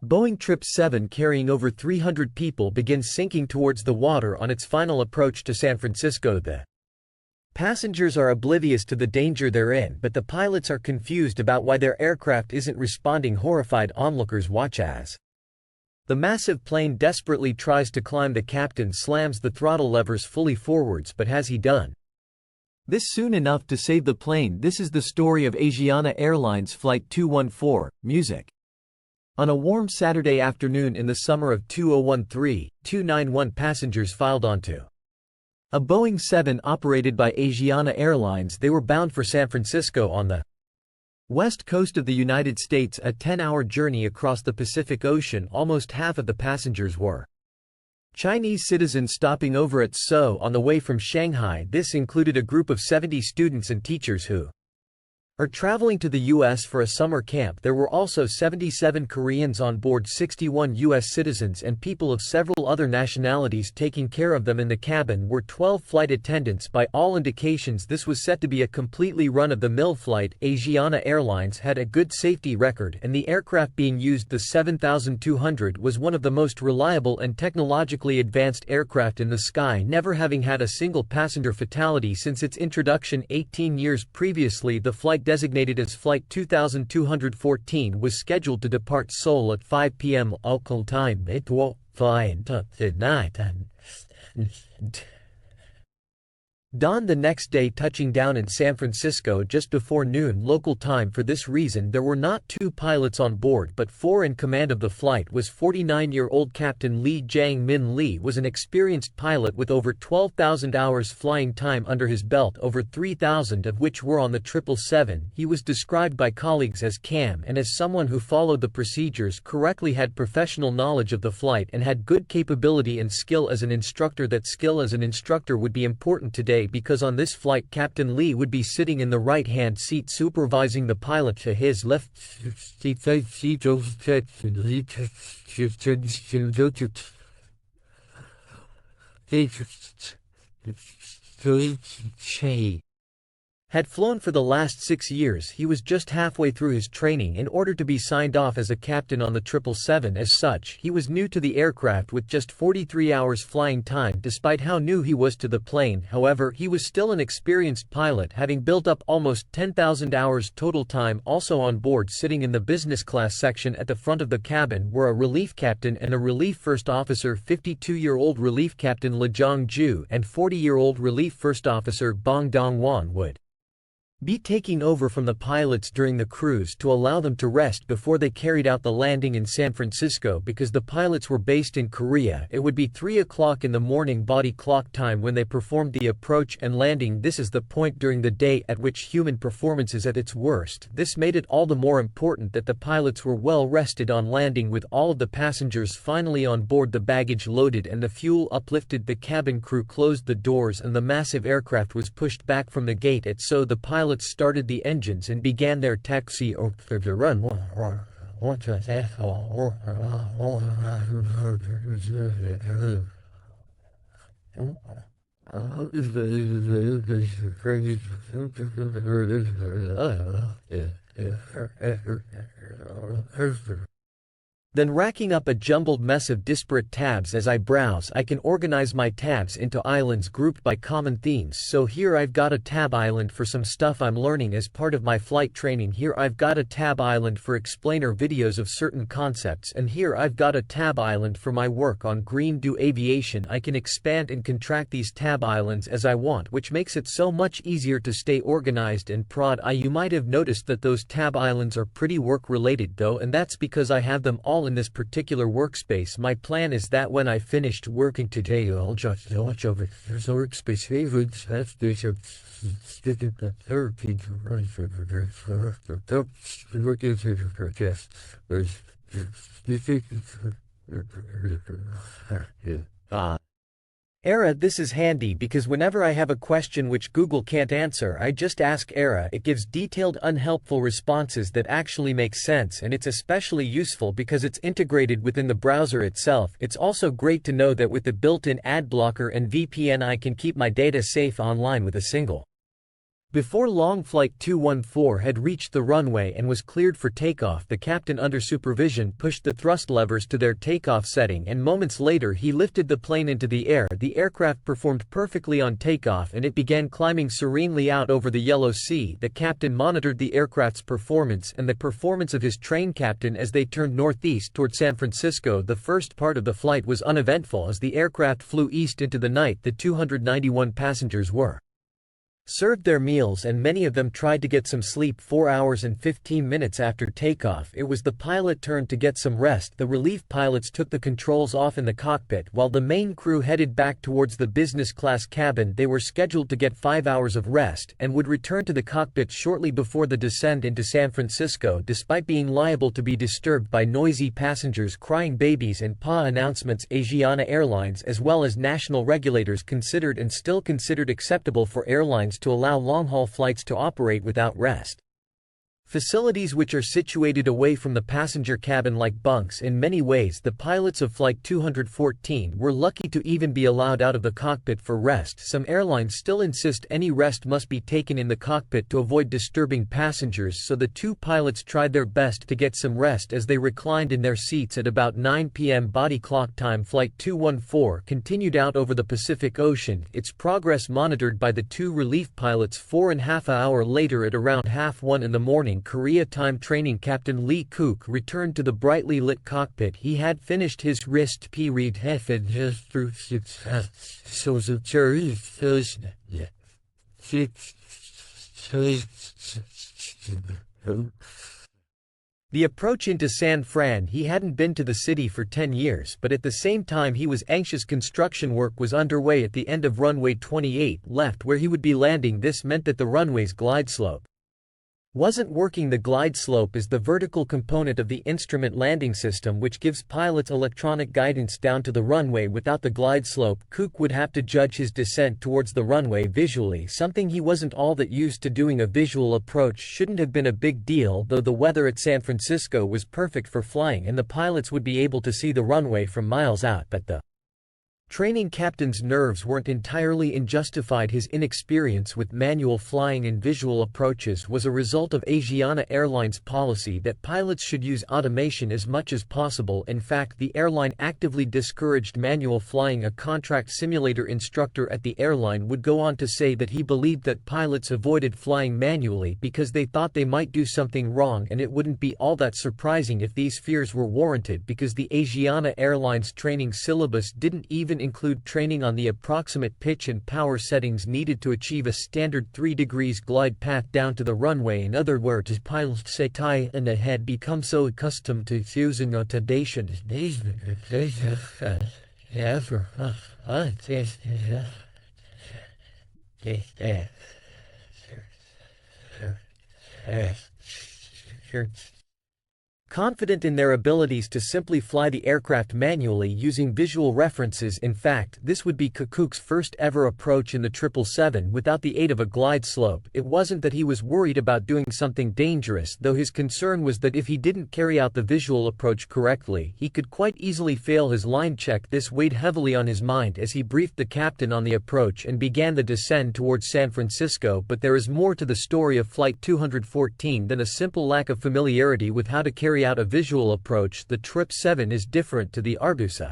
Boeing 777 carrying over 300 people begins sinking towards the water on its final approach to San Francisco. The passengers are oblivious to the danger they're in, but the pilots are confused about why their aircraft isn't responding. Horrified onlookers watch as the massive plane desperately tries to climb. The captain slams the throttle levers fully forwards, but has he done this soon enough to save the plane? This is the story of Asiana Airlines Flight 214, music. On a warm Saturday afternoon in the summer of 2013, 291 passengers filed onto a Boeing 7 operated by Asiana Airlines. They were bound for San Francisco on the west coast of the United States, a 10-hour journey across the Pacific Ocean. Almost half of the passengers were Chinese citizens stopping over at Seoul on the way from Shanghai. This included a group of 70 students and teachers who are traveling to the U.S. for a summer camp. There were also 77 Koreans on board, 61 U.S. citizens, and people of several other nationalities. Taking care of them in the cabin were 12 flight attendants. By all indications, this was set to be a completely run-of-the-mill flight. Asiana Airlines had a good safety record, and the aircraft being used, the 7200, was one of the most reliable and technologically advanced aircraft in the sky, never having had a single passenger fatality since its introduction 18 years previously. The flight, designated as Flight 2214, was scheduled to depart Seoul at 5 p.m. local time. It will fly into the night and dawn the next day, touching down in San Francisco just before noon local time. For this reason, there were not 2 pilots on board but 4. In command of the flight was 49-year-old Captain Lee Jang-min. Lee was an experienced pilot with over 12,000 hours flying time under his belt, over 3,000 of which were on the 777. He was described by colleagues as calm and as someone who followed the procedures correctly, had professional knowledge of the flight, and had good capability and skill as an instructor. That skill as an instructor would be important today, because on this flight Captain Lee would be sitting in the right-hand seat supervising the pilot to his left. Had flown for the last 6 years. He was just halfway through his training in order to be signed off as a captain on the 777. As such, he was new to the aircraft with just 43 hours flying time. Despite how new he was to the plane, however, he was still an experienced pilot, having built up almost 10,000 hours total time. Also on board, sitting in the business class section at the front of the cabin, were a relief captain and a relief first officer. 52-year-old relief captain Le Jong-ju and 40-year-old relief first officer Bong Dong-won would be taking over from the pilots during the cruise to allow them to rest before they carried out the landing in San Francisco. Because the pilots were based in Korea, it would be 3 o'clock in the morning body clock time when they performed the approach and landing. This is the point during the day at which human performance is at its worst. This made it all the more important that the pilots were well rested on landing. With all of the passengers finally on board, the baggage loaded and the fuel uplifted, the cabin crew closed the doors and the massive aircraft was pushed back from the gate. So the pilots started the engines and began their taxi over the run. Then racking up a jumbled mess of disparate tabs. As I browse, I can organize my tabs into islands grouped by common themes. So here I've got a tab island for some stuff I'm learning as part of my flight training. Here I've got a tab island for explainer videos of certain concepts, and here I've got a tab island for my work on green do aviation. I can expand and contract these tab islands as I want, which makes it so much easier to stay organized and prod. You might have noticed that those tab islands are pretty work related though, and that's because I have them all in this particular workspace. My plan is that when I finished working today, I'll just watch over this workspace. Era. This is handy because whenever I have a question which Google can't answer, I just ask Era. It gives detailed, unhelpful responses that actually make sense, and it's especially useful because it's integrated within the browser itself. It's also great to know that with the built-in ad blocker and VPN I can keep my data safe online with a single Before long, Flight 214 had reached the runway and was cleared for takeoff. The captain, under supervision, pushed the thrust levers to their takeoff setting, and moments later he lifted the plane into the air. The aircraft performed perfectly on takeoff and it began climbing serenely out over the Yellow Sea. The captain monitored the aircraft's performance and the performance of his train captain as they turned northeast toward San Francisco. The first part of the flight was uneventful as the aircraft flew east into the night. The 291 passengers were served their meals and many of them tried to get some sleep. 4 hours and 15 minutes after takeoff, it was the pilot's turn to get some rest. The relief pilots took the controls off in the cockpit while the main crew headed back towards the business class cabin. They were scheduled to get 5 hours of rest and would return to the cockpit shortly before the descent into San Francisco. Despite being liable to be disturbed by noisy passengers, crying babies and PA announcements, Asiana Airlines as well as national regulators considered and still considered acceptable for airlines to allow long-haul flights to operate without rest. Facilities which are situated away from the passenger cabin like bunks. In many ways, the pilots of Flight 214 were lucky to even be allowed out of the cockpit for rest. Some airlines still insist any rest must be taken in the cockpit to avoid disturbing passengers, so the two pilots tried their best to get some rest as they reclined in their seats at about 9 p.m. body clock time. Flight 214 continued out over the Pacific Ocean, its progress monitored by the two relief pilots. 4.5 hours later, at around 1:30 in the morning Korea time, training captain Lee Kook returned to the brightly lit cockpit. He had finished his wrist period. The approach into San Fran. He hadn't been to the city for 10 years, but at the same time he was anxious. Construction work was underway at the end of runway 28 left where he would be landing. This meant that the runway's glide slope wasn't working. The glide slope is the vertical component of the instrument landing system which gives pilots electronic guidance down to the runway. Without the glide slope, Kook would have to judge his descent towards the runway visually, something he wasn't all that used to doing. A visual approach shouldn't have been a big deal, though the weather at San Francisco was perfect for flying and the pilots would be able to see the runway from miles out, but the training captain's nerves weren't entirely unjustified. His inexperience with manual flying and visual approaches was a result of Asiana Airlines' policy that pilots should use automation as much as possible. In fact, the airline actively discouraged manual flying. A contract simulator instructor at the airline would go on to say that he believed that pilots avoided flying manually because they thought they might do something wrong, and it wouldn't be all that surprising if these fears were warranted because the Asiana Airlines training syllabus didn't even include training on the approximate pitch and power settings needed to achieve a standard 3 degrees glide path down to the runway. In other words, pilots and had become so accustomed to using automation confident in their abilities to simply fly the aircraft manually using visual references. In fact, this would be Kook's first ever approach in the 777 without the aid of a glide slope. It wasn't that he was worried about doing something dangerous, though his concern was that if he didn't carry out the visual approach correctly, he could quite easily fail his line check. This weighed heavily on his mind as he briefed the captain on the approach and began the descent towards San Francisco. But there is more to the story of Flight 214 than a simple lack of familiarity with how to carry out a visual approach. The 777 is different to the Airbus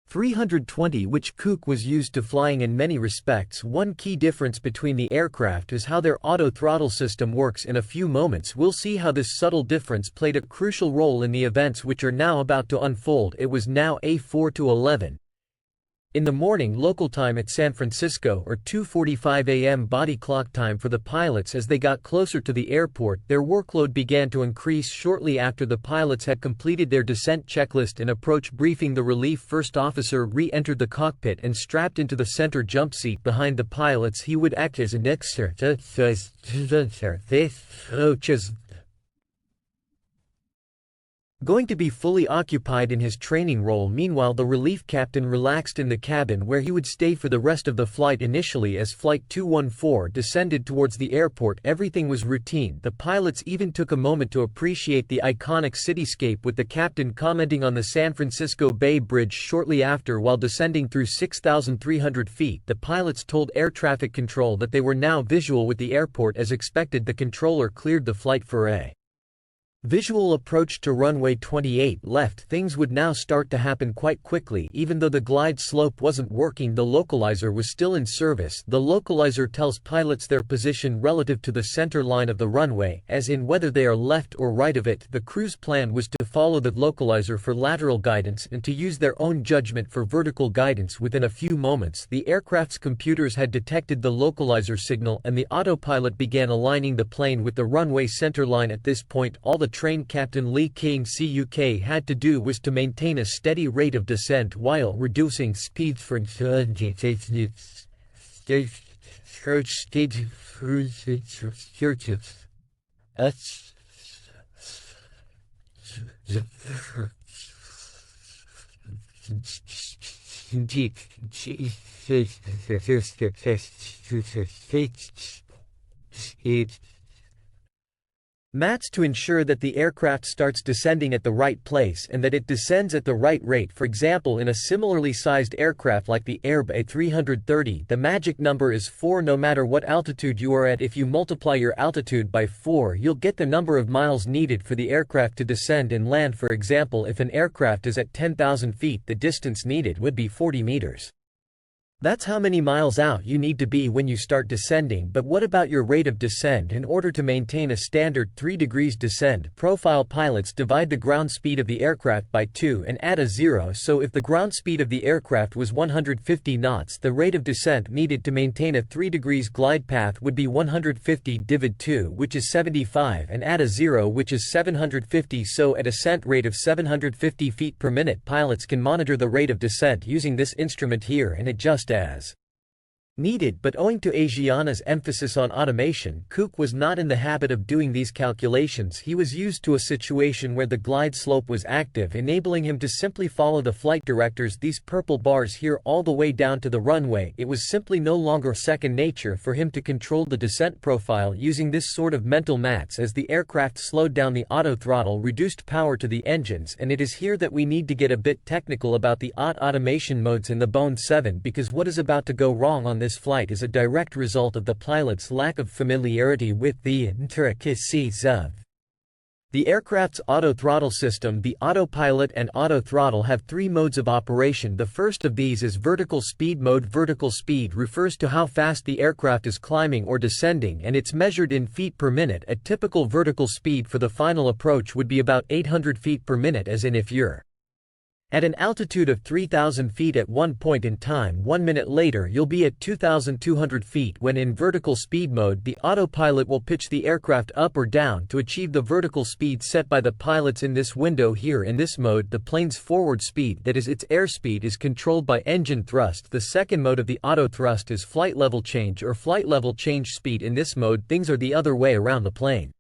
A320 which Kook was used to flying in many respects. One key difference between the aircraft is how their auto throttle system works. In a few moments we'll see how this subtle difference played a crucial role in the events which are now about to unfold. It was now 4:11 in the morning local time at San Francisco, or 2:45 a.m. body clock time for the pilots. As they got closer to the airport, their workload began to increase. Shortly after the pilots had completed their descent checklist and approach briefing, the relief first officer re-entered the cockpit and strapped into the center jump seat behind the pilots. He would act as an going to be fully occupied in his training role. Meanwhile, the relief captain relaxed in the cabin where he would stay for the rest of the flight. Initially, as Flight 214 descended towards the airport, everything was routine. The pilots even took a moment to appreciate the iconic cityscape, with the captain commenting on the San Francisco Bay Bridge shortly after. While descending through 6,300 feet, the pilots told air traffic control that they were now visual with the airport. As expected, the controller cleared the flight for a visual approach to runway 28 left. Things would now start to happen quite quickly. Even though the glide slope wasn't working, the localizer was still in service. The localizer tells pilots their position relative to the center line of the runway, as in whether they are left or right of it. The crew's plan was to follow the localizer for lateral guidance and to use their own judgment for vertical guidance. Within a few moments, the aircraft's computers had detected the localizer signal, and the autopilot began aligning the plane with the runway center line. At this point, all the train captain Lee King-Cuk had to do was to maintain a steady rate of descent while reducing speed for mats to ensure that the aircraft starts descending at the right place and that it descends at the right rate. For example, in a similarly sized aircraft like the Airbus A330, the magic number is 4. No matter what altitude you are at, if you multiply your altitude by 4, you'll get the number of miles needed for the aircraft to descend and land. For example, if an aircraft is at 10,000 feet, the distance needed would be 40 meters. That's how many miles out you need to be when you start descending. But what about your rate of descent? In order to maintain a standard 3 degrees descent profile, pilots divide the ground speed of the aircraft by 2 and add a 0. So if the ground speed of the aircraft was 150 knots, the rate of descent needed to maintain a 3 degrees glide path would be 150 divided 2, which is 75, and add a 0, which is 750. So at a ascent rate of 750 feet per minute, pilots can monitor the rate of descent using this instrument here and adjust as needed. But owing to Asiana's emphasis on automation, Cook was not in the habit of doing these calculations. He was used to a situation where the glide slope was active, enabling him to simply follow the flight directors, these purple bars here, all the way down to the runway. It was simply no longer second nature for him to control the descent profile using this sort of mental maths. As the aircraft slowed down, the auto throttle reduced power to the engines, and it is here that we need to get a bit technical about the automation modes in the Boeing 7, because what is about to go wrong on this flight is a direct result of the pilot's lack of familiarity with the intricacies of the aircraft's auto throttle system. The autopilot and auto throttle have 3 modes of operation. The first of these is vertical speed mode. Vertical speed refers to how fast the aircraft is climbing or descending, and it's measured in feet per minute. A typical vertical speed for the final approach would be about 800 feet per minute, as in if you're at an altitude of 3,000 feet at one point in time, 1 minute later you'll be at 2,200 feet. When in vertical speed mode, the autopilot will pitch the aircraft up or down to achieve the vertical speed set by the pilots in this window here. In this mode, the plane's forward speed, that is its airspeed, is controlled by engine thrust. The second mode of the auto thrust is flight level change or flight level change speed. In this mode, things are the other way around. The plane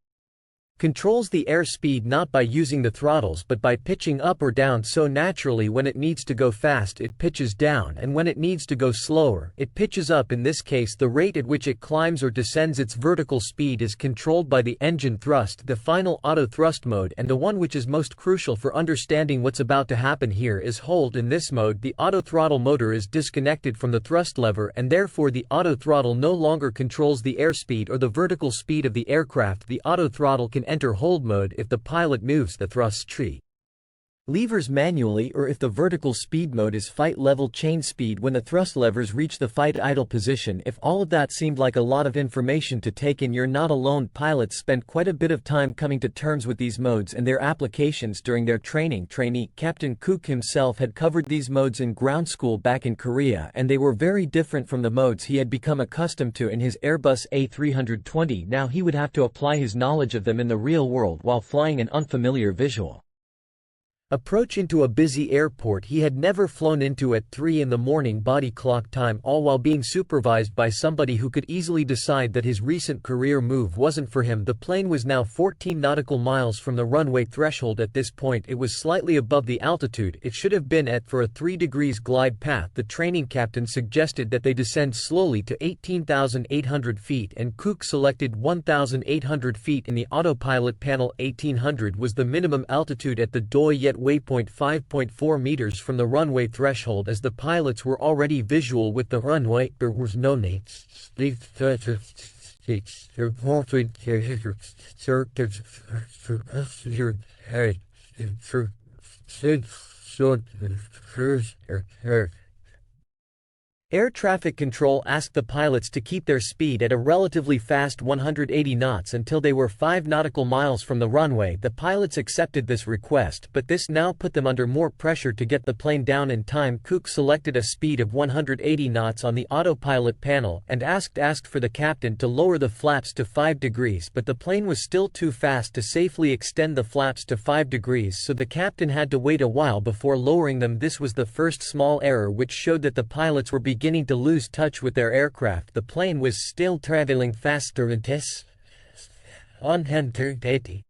controls the airspeed not by using the throttles but by pitching up or down. So naturally, when it needs to go fast, it pitches down, and when it needs to go slower, it pitches up. In this case, the rate at which it climbs or descends its vertical speed is controlled by the engine thrust. The final auto thrust mode, and the one which is most crucial for understanding what's about to happen here, is hold. In this mode, the auto throttle motor is disconnected from the thrust lever, and therefore the auto throttle no longer controls the airspeed or the vertical speed of the aircraft. The auto throttle can enter hold mode if the pilot moves the thrust tree levers manually, or if the vertical speed mode is fight level change speed when the thrust levers reach the fight idle position. If all of that seemed like a lot of information to take in, you're not alone. Pilots spent quite a bit of time coming to terms with these modes and their applications during their training. Trainee Captain Cook himself had covered these modes in ground school back in Korea, and they were very different from the modes he had become accustomed to in his Airbus A320. Now he would have to apply his knowledge of them in the real world while flying an unfamiliar visual Approach into a busy airport he had never flown into at 3 in the morning body clock time, all while being supervised by somebody who could easily decide that his recent career move wasn't for him. The plane was now 14 nautical miles from the runway threshold. At this point it was slightly above the altitude it should have been at for a 3 degrees glide path. The training captain suggested that they descend slowly to 18,800 feet and Cook selected 1,800 feet in the autopilot panel. 1800 was the minimum altitude at the DOI, yet waypoint 5.4 meters from the runway threshold. As the pilots were already visual with the runway, there was no need. Air traffic control asked the pilots to keep their speed at a relatively fast 180 knots until they were 5 nautical miles from the runway. The pilots accepted this request, but this now put them under more pressure to get the plane down in time. Cook selected a speed of 180 knots on the autopilot panel and asked for the captain to lower the flaps to 5 degrees, but the plane was still too fast to safely extend the flaps to 5 degrees, so the captain had to wait a while before lowering them. This was the first small error which showed that the pilots were beginning to lose touch with their aircraft. The plane was still traveling faster than 180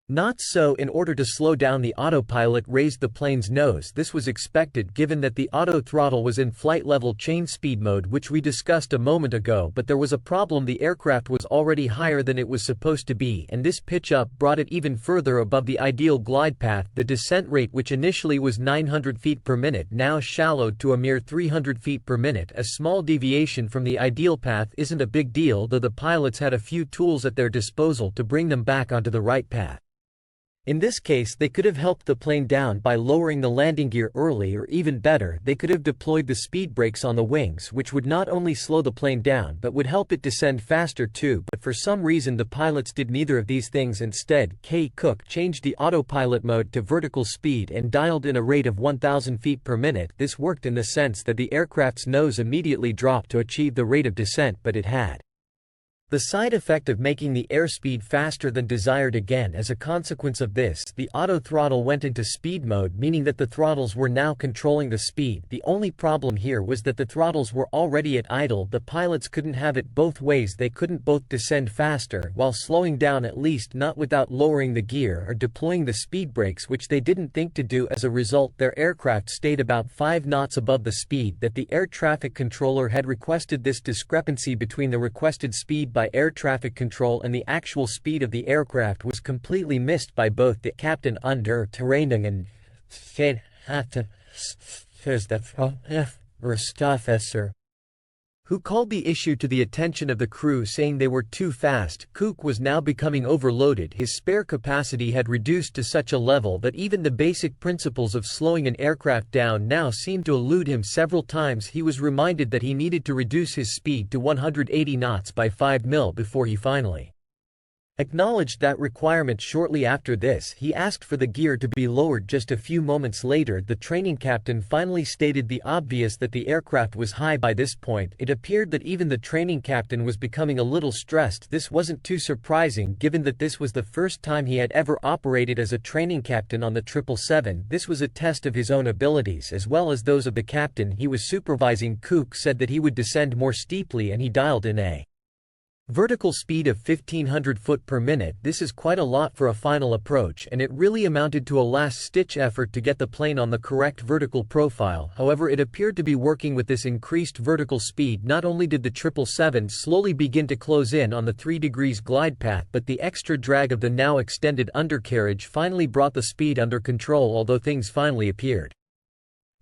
knots, so in order to slow down the autopilot raised the plane's nose. This was expected given that the auto throttle was in flight level change speed mode, which we discussed a moment ago, but there was a problem. The aircraft was already higher than it was supposed to be, and this pitch up brought it even further above the ideal glide path. The descent rate, which initially was 900 feet per minute, now shallowed to a mere 300 feet per minute. A small deviation from the ideal path isn't a big deal, though the pilots had a few tools at their disposal to bring them back onto the right path. In this case, they could have helped the plane down by lowering the landing gear early, or even better, they could have deployed the speed brakes on the wings, which would not only slow the plane down but would help it descend faster too. But for some reason the pilots did neither of these things. Instead, Cook changed the autopilot mode to vertical speed and dialed in a rate of 1,000 feet per minute. This worked in the sense that the aircraft's nose immediately dropped to achieve the rate of descent, but it had the side effect of making the airspeed faster than desired. Again, as a consequence of this, the auto throttle went into speed mode, meaning that the throttles were now controlling the speed. The only problem here was that the throttles were already at idle. The pilots couldn't have it both ways. They couldn't both descend faster while slowing down, at least not without lowering the gear or deploying the speed brakes, which they didn't think to do. As a result, their aircraft stayed about 5 knots above the speed that the air traffic controller had requested. This discrepancy between the requested speed by air traffic control and the actual speed of the aircraft was completely missed by both the captain under training and who called the issue to the attention of the crew, saying they were too fast. Cook was now becoming overloaded. His spare capacity had reduced to such a level that even the basic principles of slowing an aircraft down now seemed to elude him. Several times he was reminded that he needed to reduce his speed to 180 knots by 5 mil before he finally acknowledged that requirement. Shortly after this, he asked for the gear to be lowered. Just a few moments later, the training captain finally stated the obvious, that the aircraft was high. By this point, it appeared that even the training captain was becoming a little stressed. This wasn't too surprising given that this was the first time he had ever operated as a training captain on the 777. This was a test of his own abilities as well as those of the captain he was supervising. Cook said that he would descend more steeply and he dialed in a vertical speed of 1,500 foot per minute. This is quite a lot for a final approach, and it really amounted to a last-ditch effort to get the plane on the correct vertical profile. However, it appeared to be working. With this increased vertical speed, not only did the 777 slowly begin to close in on the 3 degrees glide path, but the extra drag of the now extended undercarriage finally brought the speed under control. Although things finally appeared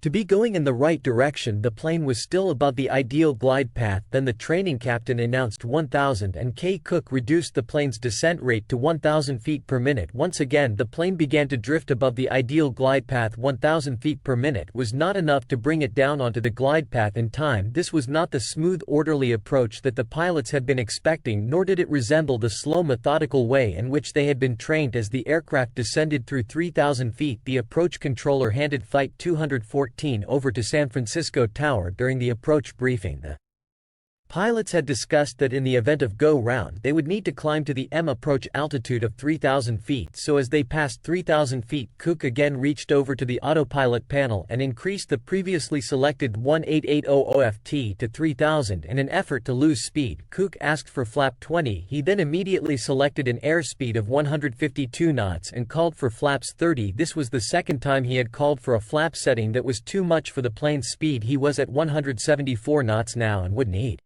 to be going in the right direction, the plane was still above the ideal glide path. Then the training captain announced 1,000 and Cook reduced the plane's descent rate to 1,000 feet per minute. Once again, the plane began to drift above the ideal glide path. 1,000 feet per minute was not enough to bring it down onto the glide path in time. This was not the smooth, orderly approach that the pilots had been expecting, nor did it resemble the slow, methodical way in which they had been trained. As the aircraft descended through 3,000 feet, the approach controller handed Flight 214 over to San Francisco Tower. During the approach briefing, the Pilots had discussed that in the event of go-round they would need to climb to the approach altitude of 3,000 feet, so as they passed 3,000 feet Cook again reached over to the autopilot panel and increased the previously selected 1880 OFT to 3,000 in an effort to lose speed. Cook asked for flap 20, he then immediately selected an airspeed of 152 knots and called for flaps 30. This was the second time he had called for a flap setting that was too much for the plane's speed. He was at 174 knots now and would need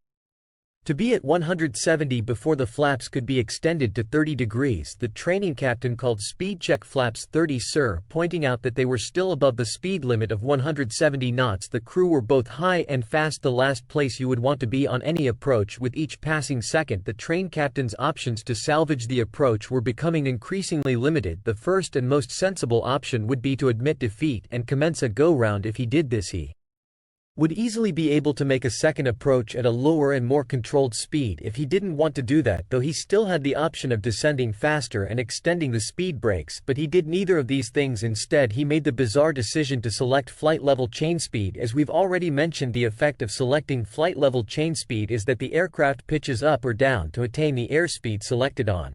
to be at 170 before the flaps could be extended to 30 degrees. The training captain called speed check flaps 30 sir, pointing out that they were still above the speed limit of 170 knots. The crew were both high and fast, the last place you would want to be on any approach. With each passing second, the train captain's options to salvage the approach were becoming increasingly limited. The first and most sensible option would be to admit defeat and commence a go-round. If he did this, he would easily be able to make a second approach at a lower and more controlled speed. If he didn't want to do that, though, he still had the option of descending faster and extending the speed brakes, but he did neither of these things. Instead, he made the bizarre decision to select flight level chain speed. As we've already mentioned, the effect of selecting flight level chain speed is that the aircraft pitches up or down to attain the airspeed selected on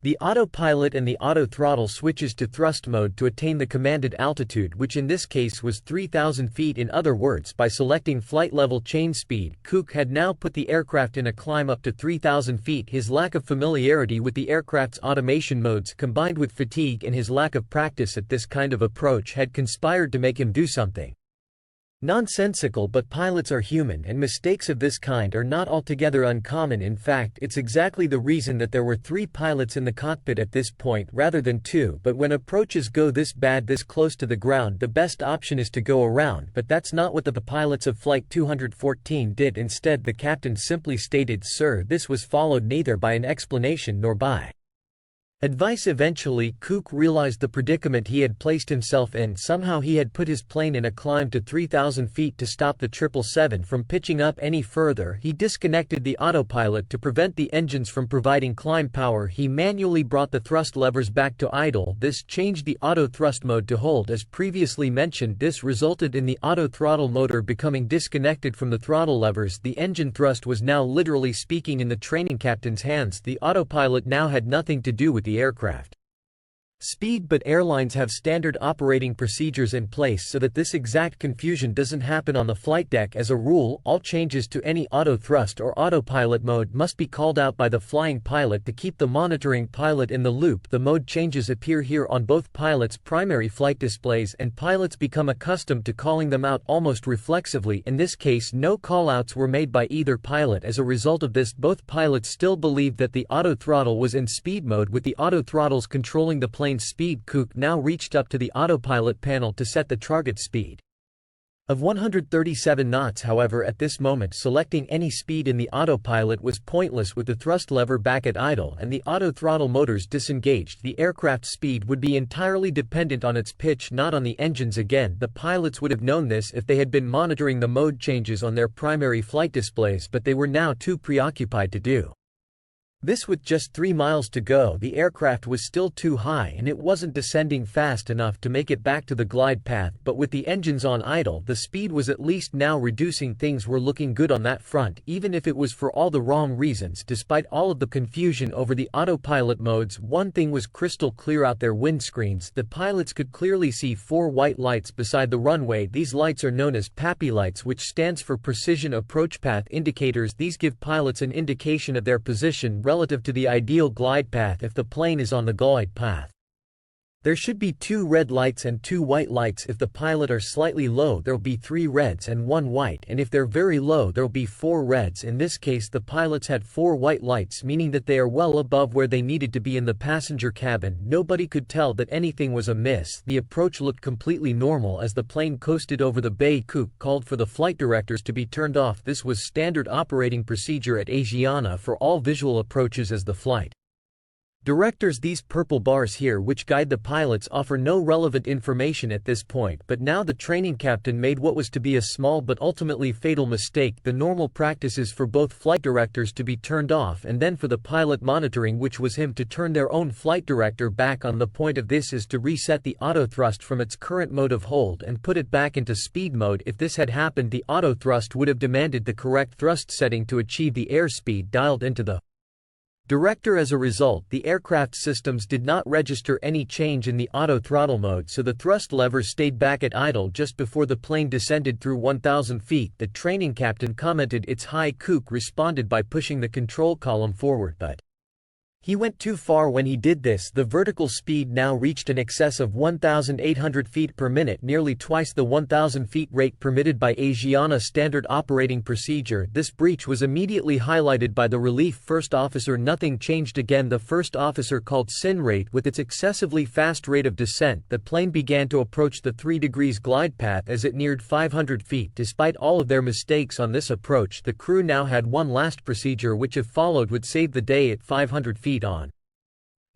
the autopilot, and the auto throttle switches to thrust mode to attain the commanded altitude, which in this case was 3,000 feet. In other words, by selecting flight level chain speed, Cook had now put the aircraft in a climb up to 3,000 feet. His lack of familiarity with the aircraft's automation modes, combined with fatigue and his lack of practice at this kind of approach, had conspired to make him do something nonsensical. But pilots are human, and mistakes of this kind are not altogether uncommon. In fact, it's exactly the reason that there were 3 pilots in the cockpit at this point rather than 2. But when approaches go this bad, this close to the ground, the best option is to go around. But that's not what the pilots of Flight 214 did. Instead, the captain simply stated, "Sir." This was followed neither by an explanation nor by advice. Eventually, Cook realized the predicament he had placed himself in. Somehow he had put his plane in a climb to 3,000 feet to stop the 777 from pitching up any further. He disconnected the autopilot to prevent the engines from providing climb power. He manually brought the thrust levers back to idle. This changed the auto thrust mode to hold. As previously mentioned, this resulted in the auto throttle motor becoming disconnected from the throttle levers. The engine thrust was now, literally speaking, in the training captain's hands. The autopilot now had nothing to do with the aircraft speed, but airlines have standard operating procedures in place so that this exact confusion doesn't happen on the flight deck. As a rule, all changes to any auto thrust or autopilot mode must be called out by the flying pilot to keep the monitoring pilot in the loop. The mode changes appear here on both pilots' primary flight displays, and pilots become accustomed to calling them out almost reflexively. In this case, no callouts were made by either pilot. As a result of this, both pilots still believed that the auto throttle was in speed mode, with the auto throttles controlling the plane speed. Cook now reached up to the autopilot panel to set the target speed of 137 knots. However, at this moment, selecting any speed in the autopilot was pointless. With the thrust lever back at idle and the auto throttle motors disengaged, the aircraft's speed would be entirely dependent on its pitch, not on the engines. Again, the pilots would have known this if they had been monitoring the mode changes on their primary flight displays, but they were now too preoccupied to do this. With just 3 miles to go, the aircraft was still too high and it wasn't descending fast enough to make it back to the glide path, but with the engines on idle, the speed was at least now reducing. Things were looking good on that front, even if it was for all the wrong reasons. Despite all of the confusion over the autopilot modes, one thing was crystal clear: out their windscreens, the pilots could clearly see 4 white lights beside the runway. These lights are known as PAPI lights, which stands for Precision Approach Path Indicators. These give pilots an indication of their position relative to the ideal glide path if the plane is on the glide path. There should be 2 red lights and 2 white lights. If the pilot are slightly low, there'll be 3 reds and 1 white, and if they're very low, there'll be 4 reds. In this case, the pilots had 4 white lights, meaning that they are well above where they needed to be in the passenger cabin. Nobody could tell that anything was amiss. The approach looked completely normal as the plane coasted over the bay. Cook called for the flight directors to be turned off. This was standard operating procedure at Asiana for all visual approaches as the flight Directors. These purple bars here which guide the pilots offer no relevant information at this point, but now the training captain made what was to be a small but ultimately fatal mistake. The normal practice is for both flight directors to be turned off and then for the pilot monitoring, which was him, to turn their own flight director back on. The point of this is to reset the auto thrust from its current mode of hold and put it back into speed mode. If this had happened, the auto thrust would have demanded the correct thrust setting to achieve the airspeed dialed into the director. As a result, the aircraft systems did not register any change in the auto throttle mode, so the thrust lever stayed back at idle just before the plane descended through 1,000 feet. The training captain commented its high. Cook responded by pushing the control column forward, but he went too far when he did this. The vertical speed now reached an excess of 1,800 feet per minute, nearly twice the 1,000 feet rate permitted by Asiana standard operating procedure. This breach was immediately highlighted by the relief first officer. Nothing changed again. The first officer called sin rate. With its excessively fast rate of descent, the plane began to approach the 3 degrees glide path as it neared 500 feet. Despite all of their mistakes on this approach, the crew now had one last procedure which, if followed, would save the day at 500 feet on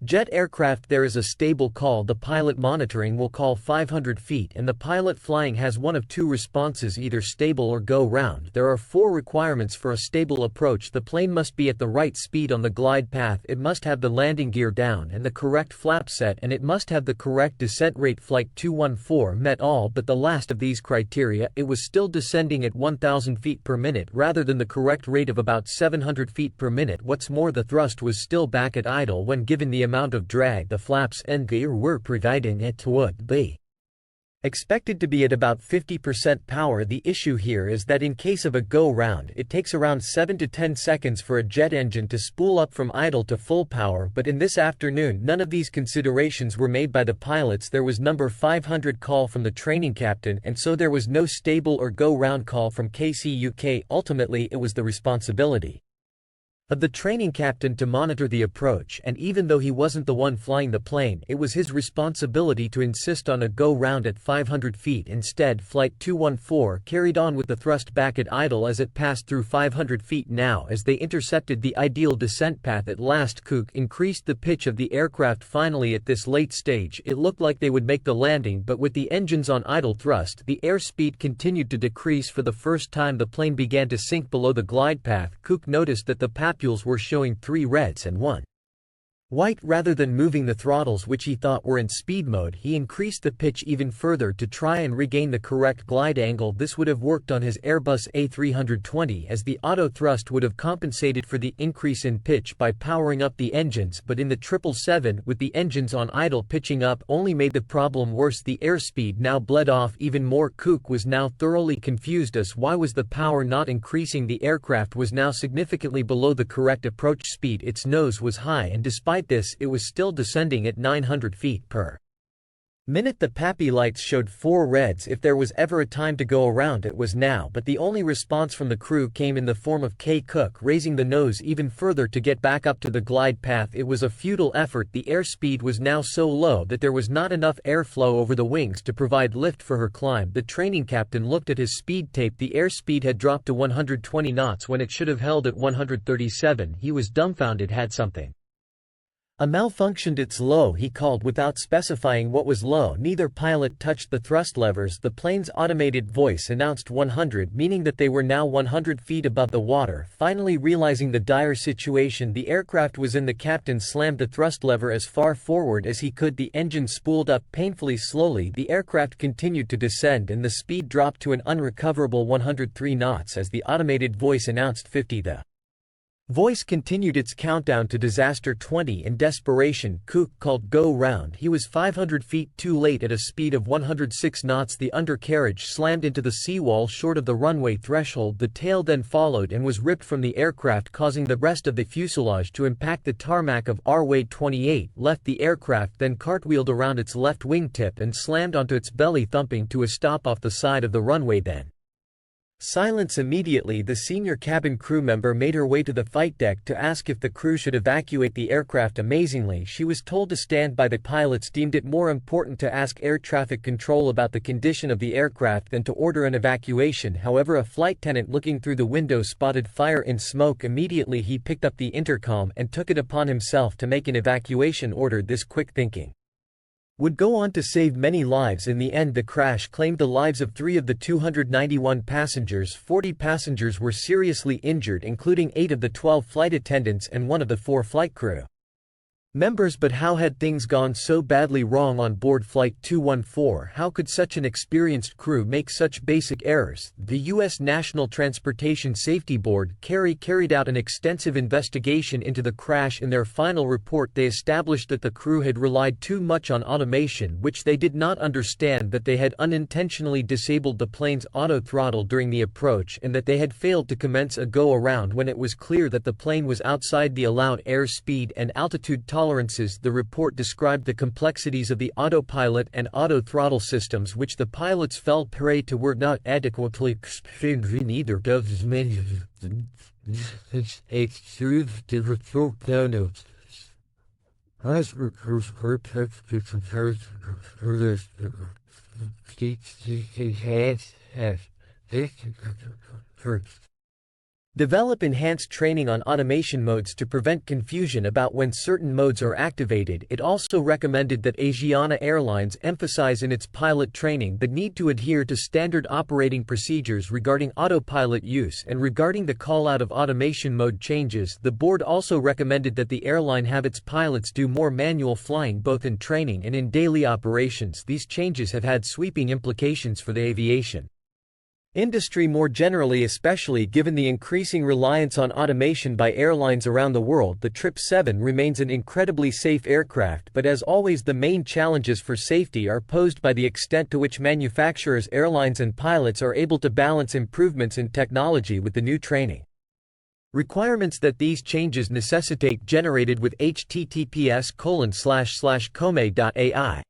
jet aircraft. There is a stable call. The pilot monitoring will call 500 feet, and the pilot flying has one of two responses: either stable or go round. There are 4 requirements for a stable approach. The plane must be at the right speed on the glide path, it must have the landing gear down and the correct flap set, and it must have the correct descent rate. Flight 214 met all but the last of these criteria. It was still descending at 1,000 feet per minute rather than the correct rate of about 700 feet per minute. What's more, the thrust was still back at idle when given the amount of drag the flaps and gear were providing. It would be expected to be at about 50% power. The issue here is that in case of a go-round, it takes around 7 to 10 seconds for a jet engine to spool up from idle to full power, but in this afternoon none of these considerations were made by the pilots. There was number 500 call from the training captain, and so there was no stable or go-round call from KCUK. Ultimately, it was the responsibility of the training captain to monitor the approach, and even though he wasn't the one flying the plane, it was his responsibility to insist on a go-round at 500 feet. Instead, Flight 214 carried on with the thrust back at idle as it passed through 500 feet. Now, as they intercepted the ideal descent path at last, Cook increased the pitch of the aircraft. Finally, at this late stage, it looked like they would make the landing, but with the engines on idle thrust, the airspeed continued to decrease. For the first time, the plane began to sink below the glide path. Cook noticed that the papules were showing 3 reds and 1 white. Rather than moving the throttles, which he thought were in speed mode, he increased the pitch even further to try and regain the correct glide angle. This would have worked on his Airbus A320, as the auto thrust would have compensated for the increase in pitch by powering up the engines, but in the 777, with the engines on idle, pitching up only made the problem worse. The airspeed now bled off even more. Cook was now thoroughly confused as why was the power not increasing. The aircraft was now significantly below the correct approach speed. Its nose was high, and despite this, it was still descending at 900 feet per minute. The PAPI lights showed 4 reds. If there was ever a time to go around, it was now, but the only response from the crew came in the form of K. Cook raising the nose even further to get back up to the glide path. It was a futile effort. The airspeed was now so low that there was not enough airflow over the wings to provide lift for her climb. The training captain looked at his speed tape. The airspeed had dropped to 120 knots when it should have held at 137. He was dumbfounded. Had something malfunctioned? It's low, he called without specifying what was low. Neither pilot touched the thrust levers. The plane's automated voice announced 100, meaning that they were now 100 feet above the water. Finally realizing the dire situation the aircraft was in, the captain slammed the thrust lever as far forward as he could. The engine spooled up painfully slowly. The aircraft continued to descend and the speed dropped to an unrecoverable 103 knots as the automated voice announced 50. The voice continued its countdown to disaster. 20. In desperation, Cook called go round. He was 500 feet too late. At a speed of 106 knots, the undercarriage slammed into the seawall short of the runway threshold. The tail then followed and was ripped from the aircraft, causing the rest of the fuselage to impact the tarmac of runway 28. Left the aircraft then cartwheeled around its left wingtip and slammed onto its belly, thumping to a stop off the side of the runway. Then Silence immediately. The senior cabin crew member made her way to the flight deck to ask if the crew should evacuate the aircraft. Amazingly, she was told to stand by. The pilots deemed it more important to ask air traffic control about the condition of the aircraft than to order an evacuation. However, a flight attendant looking through the window spotted fire and smoke. Immediately he picked up the intercom and took it upon himself to make an evacuation order. This quick thinking would go on to save many lives. In the end, the crash claimed the lives of 3 of the 291 passengers. 40 passengers were seriously injured, including 8 of the 12 flight attendants and 1 of the 4 flight crew members. But how had things gone so badly wrong on board Flight 214? How could such an experienced crew make such basic errors? The U.S. National Transportation Safety Board carried out an extensive investigation into the crash. In their final report, they established that the crew had relied too much on automation, which they did not understand, that they had unintentionally disabled the plane's auto-throttle during the approach, and that they had failed to commence a go-around when it was clear that the plane was outside the allowed airspeed and altitude tolerances. The report described the complexities of the autopilot and auto-throttle systems, which the pilots fell prey to were not adequately explained in either does many Develop enhanced training on automation modes to prevent confusion about when certain modes are activated. It also recommended that Asiana Airlines emphasize in its pilot training the need to adhere to standard operating procedures regarding autopilot use and regarding the call-out of automation mode changes. The board also recommended that the airline have its pilots do more manual flying both in training and in daily operations. These changes have had sweeping implications for the aviation industry more generally, especially given the increasing reliance on automation by airlines around the world. The 777 remains an incredibly safe aircraft, but as always, the main challenges for safety are posed by the extent to which manufacturers, airlines, and pilots are able to balance improvements in technology with the new training requirements that these changes necessitate. Generated with https://come.ai